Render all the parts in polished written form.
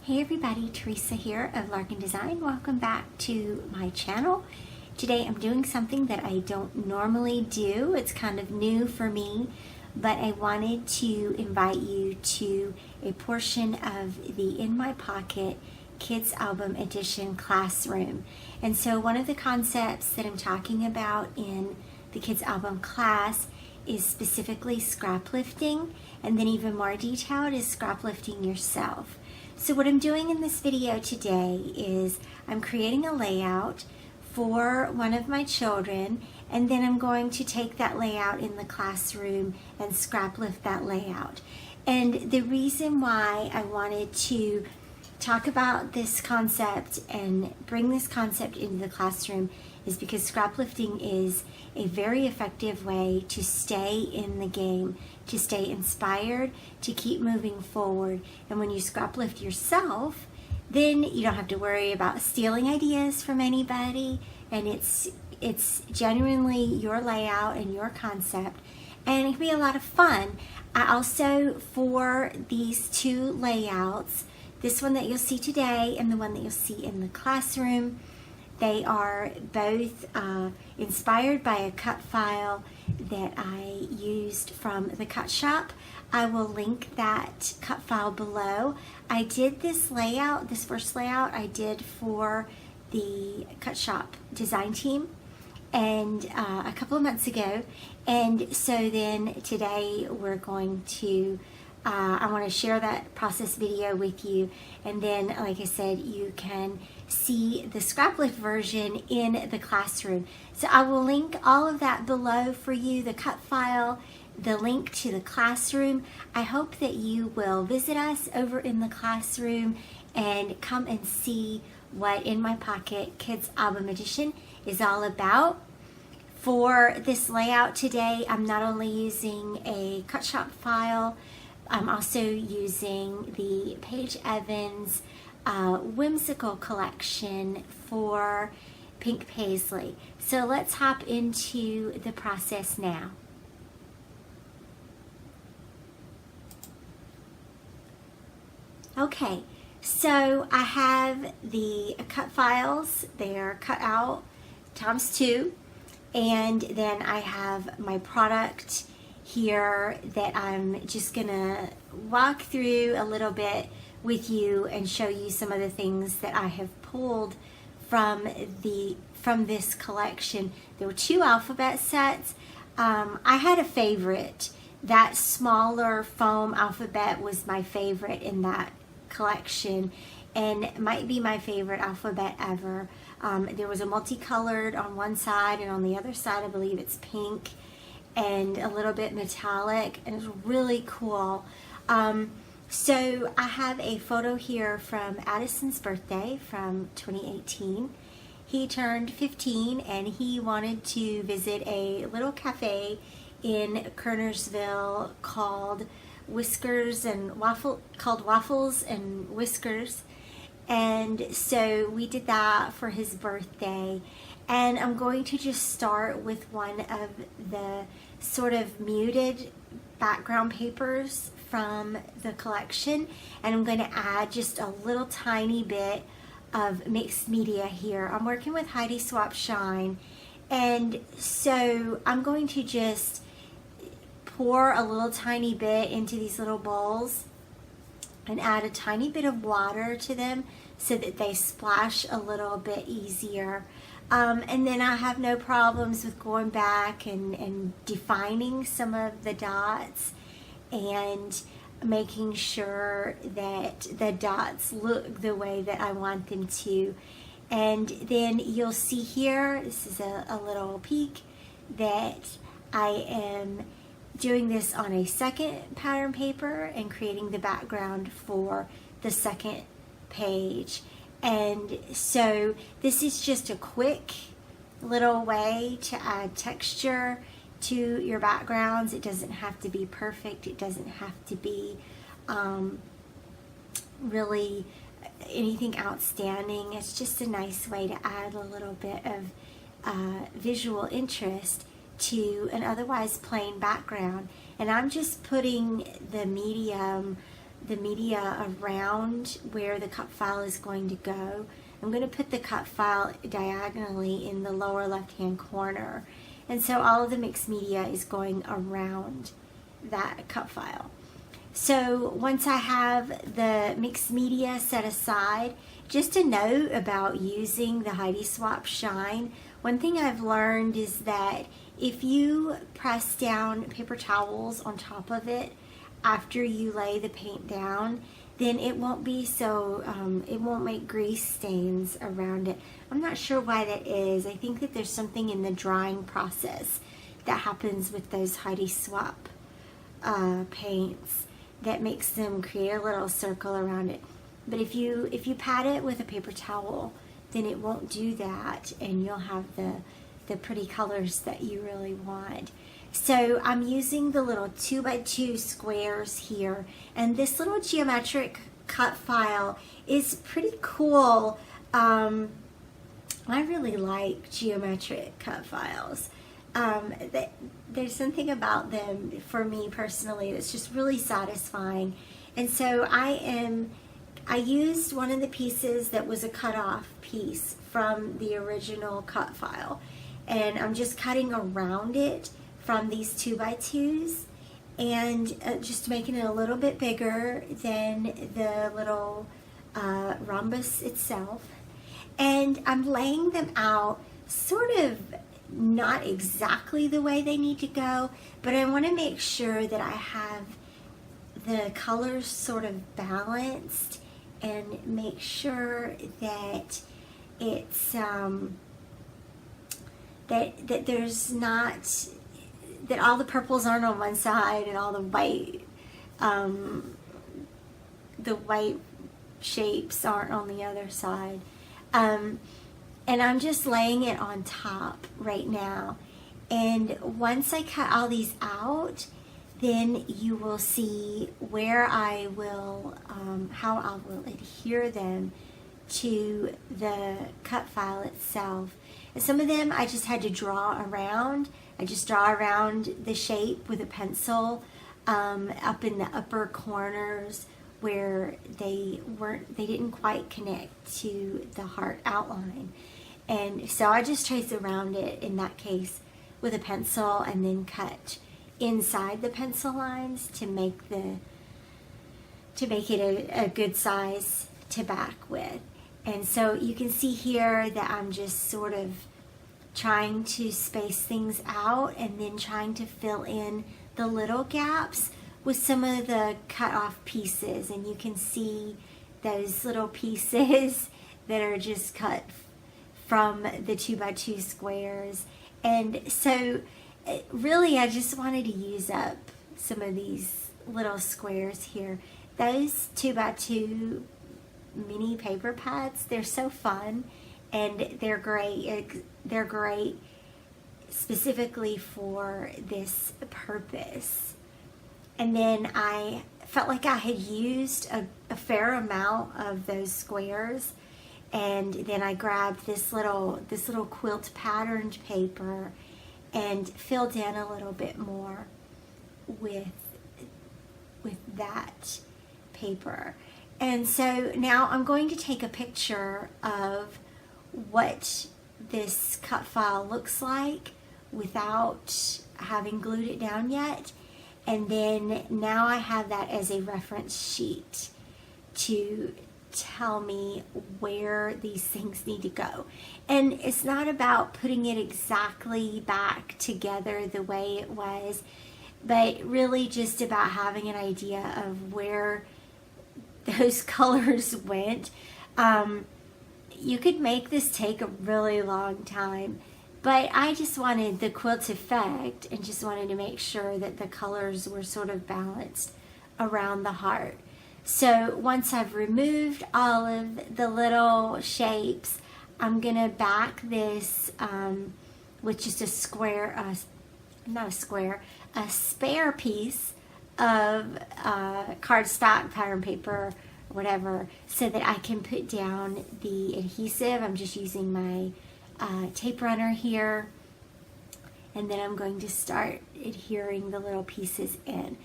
Hey everybody, Theresa here of Larkin Design. Welcome back to my channel. Today I'm doing something that I don't normally do. It's kind of new for me, but I wanted to invite you to a portion of the In My Pocket Kids Album Edition classroom. And so one of the concepts that I'm talking about in the Kids Album class is specifically scraplifting, and then even more detailed is scraplifting yourself. So what I'm doing in this video today is I'm creating a layout for one of my children, and then I'm going to take that layout in the classroom and scraplift that layout. And the reason why I wanted to talk about this concept and bring this concept into the classroom is because scraplifting is a very effective way to stay in the game, to stay inspired, to keep moving forward. And when you scraplift yourself, then you don't have to worry about stealing ideas from anybody, and it's genuinely your layout and your concept, and it can be a lot of fun. I also, for these two layouts, this one that you'll see today and the one that you'll see in the classroom, they are both inspired by a cut file that I used from the Cut Shoppe. I will link that cut file below. I did this layout, this first layout I did for the Cut Shoppe design team and a couple of months ago. And so then today we're going to I want to share that process video with you, and then, like I said, you can see the scraplift version in the classroom. So I will link all of that below for you, the cut file, the link to the classroom. I hope that you will visit us over in the classroom and come and see what In My Pocket Kids Album Edition is all about. For this layout today, I'm not only using a Cut Shoppe file, I'm also using the Paige Evans Whimsical collection for Pink Paisley. So let's hop into the process now. Okay, so I have the cut files. They're cut out ×2, and then I have my product here that I'm just gonna walk through a little bit with you and show you some of the things that I have pulled from this collection. There were 2 alphabet sets. I had a favorite. That smaller foam alphabet was my favorite in that collection, and it might be my favorite alphabet ever. There was a multicolored on one side, and on the other side I believe it's pink and a little bit metallic, and it's really cool. So I have a photo here from Addison's birthday from 2018. He turned 15 and he wanted to visit a little cafe in Kernersville called Waffles and Whiskers. And so we did that for his birthday. And I'm going to just start with one of the sort of muted background papers from the collection, and I'm going to add just a little tiny bit of mixed media here. I'm working with Heidi Swap Shine, and so I'm going to just pour a little tiny bit into these little bowls and add a tiny bit of water to them so that they splash a little bit easier. And then I have no problems with going back and defining some of the dots and making sure that the dots look the way that I want them to. And then you'll see here, this is a little peek, that I am doing this on a second pattern paper and creating the background for the second page. And so this is just a quick little way to add texture to your backgrounds. It doesn't have to be perfect. It doesn't have to be really anything outstanding. It's just a nice way to add a little bit of visual interest to an otherwise plain background. And I'm just putting the medium the media around where the cut file is going to go. I'm going to put the cut file diagonally in the lower left hand corner, and so all of the mixed media is going around that cut file. So once I have the mixed media set aside, just a note about using the Heidi Swap Shine. One thing I've learned is that if you press down paper towels on top of it after you lay the paint down, then it won't be so, it won't make grease stains around it. I'm not sure why that is. I think that there's something in the drying process that happens with those Heidi Swap paints that makes them create a little circle around it. But if you pat it with a paper towel, then it won't do that, and you'll have the pretty colors that you really want. So I'm using the little 2x2 squares here, and this little geometric cut file is pretty cool. I really like geometric cut files. There's something about them for me personally that's just really satisfying. And so I used one of the pieces that was a cut off piece from the original cut file, and I'm just cutting around it from these 2x2s and just making it a little bit bigger than the little rhombus itself. And I'm laying them out sort of not exactly the way they need to go, but I want to make sure that I have the colors sort of balanced and make sure that it's that there's not, that all the purples aren't on one side and all the white shapes aren't on the other side. And I'm just laying it on top right now. And once I cut all these out, then you will see where I will, how I will adhere them to the cut file itself. And some of them I just had to draw around. I just draw around the shape with a pencil up in the upper corners where they didn't quite connect to the heart outline. And so I just trace around it in that case with a pencil and then cut inside the pencil lines to make it a good size to back with. And so you can see here that I'm just sort of trying to space things out and then trying to fill in the little gaps with some of the cut off pieces. And you can see those little pieces that are just cut from the 2x2 squares. And so really I just wanted to use up some of these little squares here. Those 2x2 mini paper pads, they're so fun and they're great. They're great specifically for this purpose. And then I felt like I had used a fair amount of those squares, and then I grabbed this little quilt patterned paper and filled in a little bit more with that paper. And so now I'm going to take a picture of what this cut file looks like without having glued it down yet. And then now I have that as a reference sheet to tell me where these things need to go. And it's not about putting it exactly back together the way it was, but really just about having an idea of where those colors went. You could make this take a really long time, but I just wanted the quilt effect and just wanted to make sure that the colors were sort of balanced around the heart. So once I've removed all of the little shapes, I'm gonna back this with just a square, a spare piece of cardstock, pattern paper, whatever, so that I can put down the adhesive. I'm just using my tape runner here, and then I'm going to start adhering the little pieces in.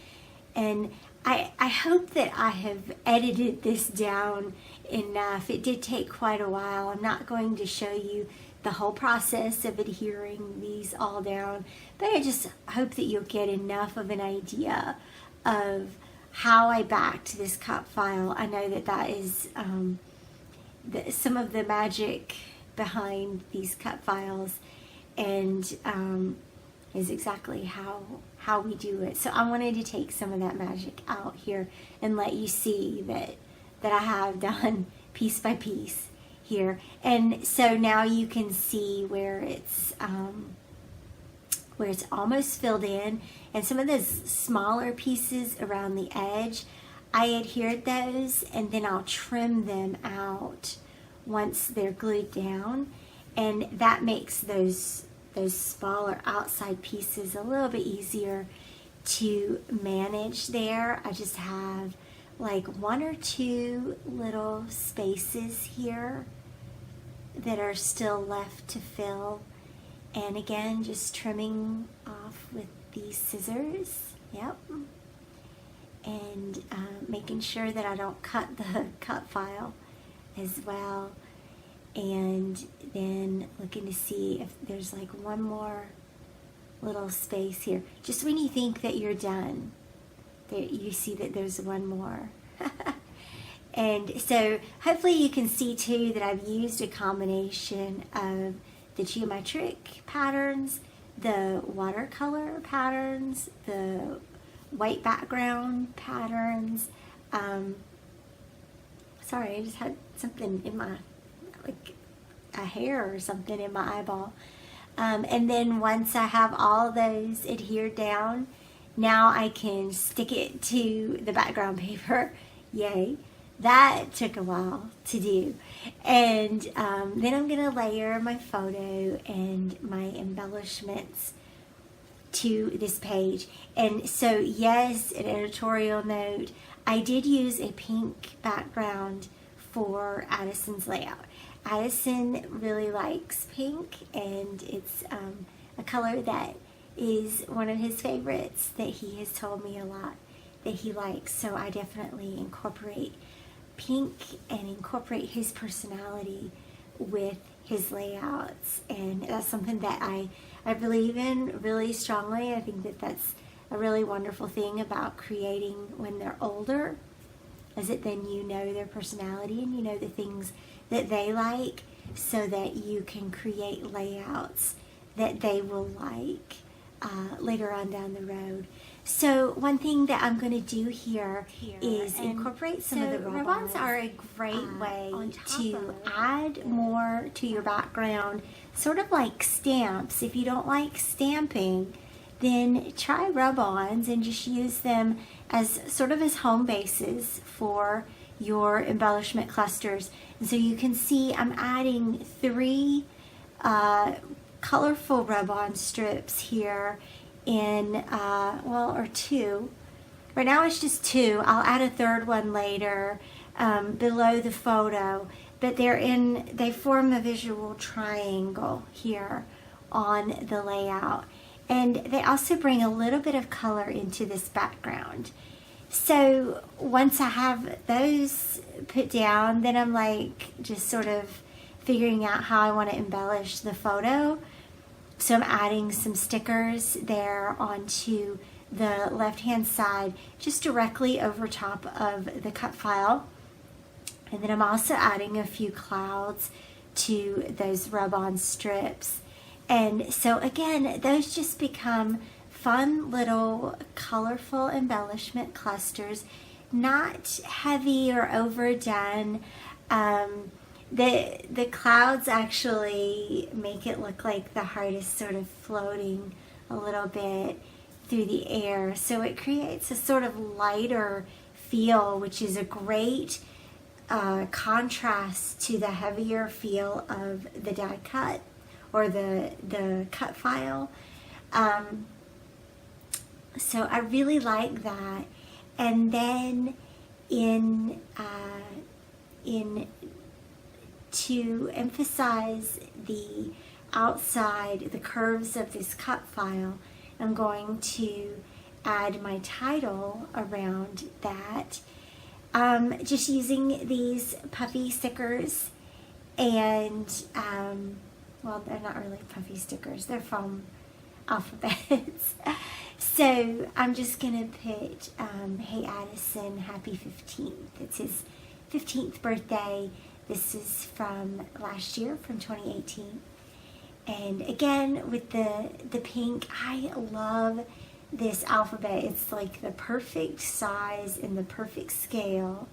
And I hope that I have edited this down enough. It did take quite a while. I'm not going to show you the whole process of adhering these all down, but I just hope that you'll get enough of an idea of how I backed this cut file. I know that that is some of the magic behind these cut files, and is exactly how we do it. So I wanted to take some of that magic out here and let you see that I have done piece by piece here. And so now you can see where it's almost filled in, and some of those smaller pieces around the edge, I adhered those, and then I'll trim them out once they're glued down, and that makes those smaller outside pieces a little bit easier to manage there. I just have like 1 or 2 little spaces here that are still left to fill, and again just trimming off with these scissors. Yep. And making sure that I don't cut the cut file as well. And then looking to see if there's like one more little space here. Just when you think that you're done, there you see that there's one more. And so hopefully you can see too that I've used a combination of the geometric patterns, the watercolor patterns, the white background patterns. Sorry, I just had something in my, like a hair or something in my eyeball. And then once I have all those adhered down, now I can stick it to the background paper. Yay. That took a while to do. And then I'm going to layer my photo and my embellishments to this page. And so yes, an editorial note, I did use a pink background for Addison's layout. Addison really likes pink, and it's a color that is one of his favorites that he has told me a lot that he likes. So I definitely incorporate pink and incorporate his personality with his layouts, and that's something that I believe in really strongly. I think that that's a really wonderful thing about creating when they're older, is that then you know their personality and you know the things that they like, so that you can create layouts that they will like later on down the road. So one thing that I'm going to do here is incorporate some of the rub-ons. Are a great way to add more to your background, sort of like stamps. If you don't like stamping, then try rub-ons and just use them as sort of as home bases for your embellishment clusters. And so you can see I'm adding 3 colorful rub-on strips here in, or 2. Right now it's just 2. I'll add a 3rd one later below the photo, but they form a visual triangle here on the layout. And they also bring a little bit of color into this background. So once I have those put down, then I'm like just sort of figuring out how I want to embellish the photo. So I'm adding some stickers there onto the left-hand side, just directly over top of the cut file. And then I'm also adding a few clouds to those rub-on strips. And so again, those just become fun little colorful embellishment clusters, not heavy or overdone. The clouds actually make it look like the heart is sort of floating a little bit through the air. So it creates a sort of lighter feel, which is a great contrast to the heavier feel of the die cut or the cut file. So I really like that. And then to emphasize the outside, the curves of this cut file, I'm going to add my title around that. Just using these puffy stickers, and well, they're not really puffy stickers, they're foam alphabets. So I'm just gonna put hey Addison, happy 15th. It's his 15th birthday. This is from last year, from 2018. And again, with the pink, I love this alphabet. It's like the perfect size and the perfect scale,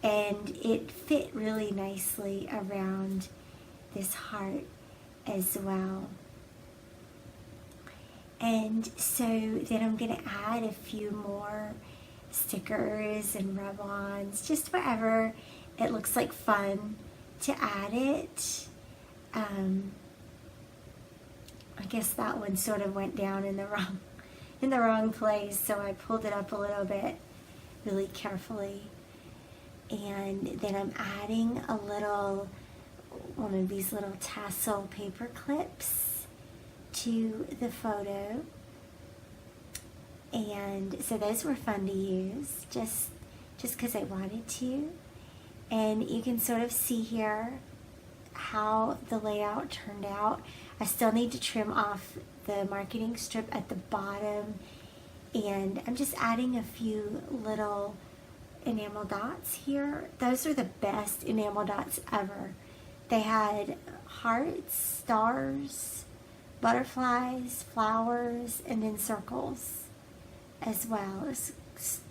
and it fit really nicely around this heart as well. And so then I'm going to add a few more stickers and rub-ons, just wherever it looks like fun to add it. I guess that one sort of went down in the wrong place, so I pulled it up a little bit really carefully. And then I'm adding one of these little tassel paper clips to the photo. And so those were fun to use, just because I wanted to. And you can sort of see here how the layout turned out. I still need to trim off the marketing strip at the bottom, and I'm just adding a few little enamel dots here. Those are the best enamel dots ever. They had hearts, stars, butterflies, flowers, and then circles as well. It's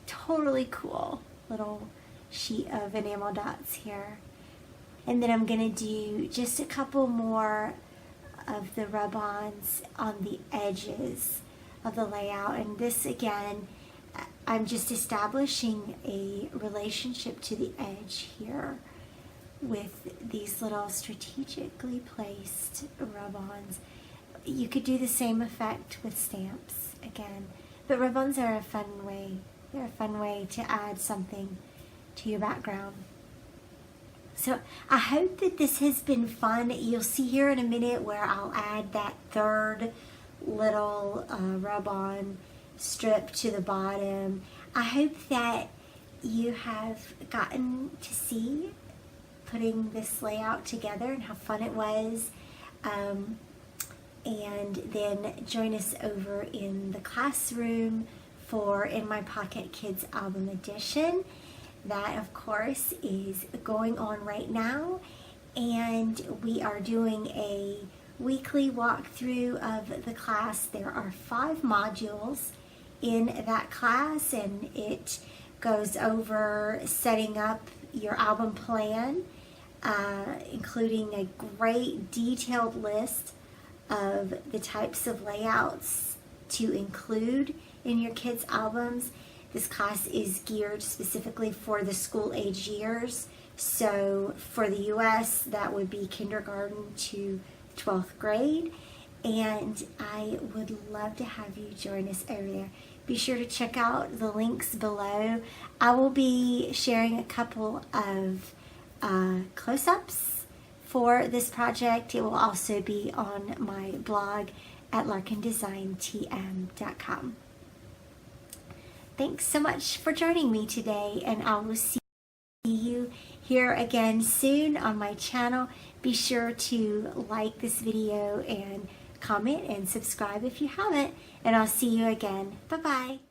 totally cool little sheet of enamel dots here. And then I'm going to do just a couple more of the rub-ons on the edges of the layout. And this, again, I'm just establishing a relationship to the edge here with these little strategically placed rub-ons. You could do the same effect with stamps again, but rub-ons are a fun way. They're a fun way to add something to your background. So I hope that this has been fun. You'll see here in a minute where I'll add that third little rub-on strip to the bottom. I hope that you have gotten to see putting this layout together and how fun it was. And then join us over in the classroom for In My Pocket Kids Album Edition. That, of course, is going on right now, and we are doing a weekly walkthrough of the class. There are 5 modules in that class, and it goes over setting up your album plan, including a great detailed list of the types of layouts to include in your kids' albums. This class is geared specifically for the school age years. So for the US, that would be kindergarten to 12th grade. And I would love to have you join us over there. Be sure to check out the links below. I will be sharing a couple of close-ups for this project. It will also be on my blog at larkindesigntm.com. Thanks so much for joining me today, and I will see you here again soon on my channel. Be sure to like this video and comment and subscribe if you haven't, and I'll see you again. Bye-bye.